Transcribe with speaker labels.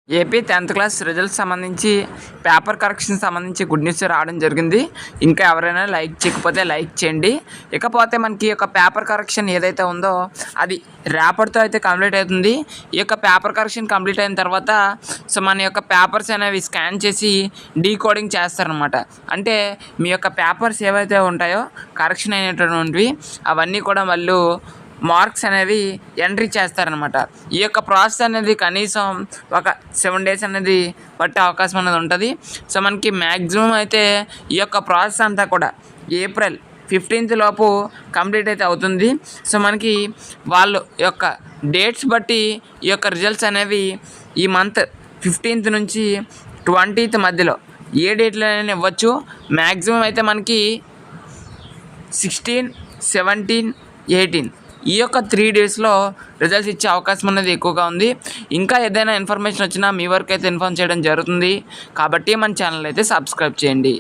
Speaker 1: AP 10th class results సంబంధించి paper correction సంబంధించి good news రావడం జరిగింది. ఇంకా ఎవరైనా లైక్ చేయకపోతే లైక్ చేయండి. ఇకపోతే మనకి యొక్క పేపర్ కరెక్షన్ ఏదైతే ఉందో అది రేపటితో అయితే కంప్లీట్ అవుతుంది. ఈ యొక్క పేపర్ కరెక్షన్ కంప్లీట్ అయిన తర్వాత మన యొక్క పేపర్స్ అనేవి స్కాన్ చేసి డీకోడింగ్ చేస్తారనమాట. అంటే మీ యొక్క పేపర్స్ ఏవైతే ఉంటాయో కరెక్షన్ అయినటువంటివి అవన్నీ కూడా వాళ్ళు మార్క్స్ అనేవి ఎంట్రీ చేస్తారనమాట. ఈ యొక్క ప్రాసెస్ అనేది కనీసం ఒక 7 days అనేది పట్టే అవకాశం అనేది ఉంటుంది. సో మనకి మ్యాక్సిమం అయితే ఈ యొక్క ప్రాసెస్ అంతా కూడా ఏప్రిల్ 15th లోపు కంప్లీట్ అయితే అవుతుంది. సో మనకి వాళ్ళు యొక్క డేట్స్ బట్టి ఈ యొక్క రిజల్ట్స్ అనేవి ఈ మంత్ 15th నుంచి 20th మధ్యలో ఏ డేట్లోనైనా ఇవ్వచ్చు. మ్యాక్సిమం అయితే మనకి 16, 17, 18 ఈ యొక్క 3 daysలో రిజల్ట్స్ ఇచ్చే అవకాశం అనేది ఎక్కువగా ఉంది. ఇంకా ఏదైనా ఇన్ఫర్మేషన్ వచ్చినా మీ వరకు అయితే ఇన్ఫార్మ్ చేయడం జరుగుతుంది. కాబట్టి మన ఛానల్ అయితే సబ్స్క్రైబ్ చేయండి.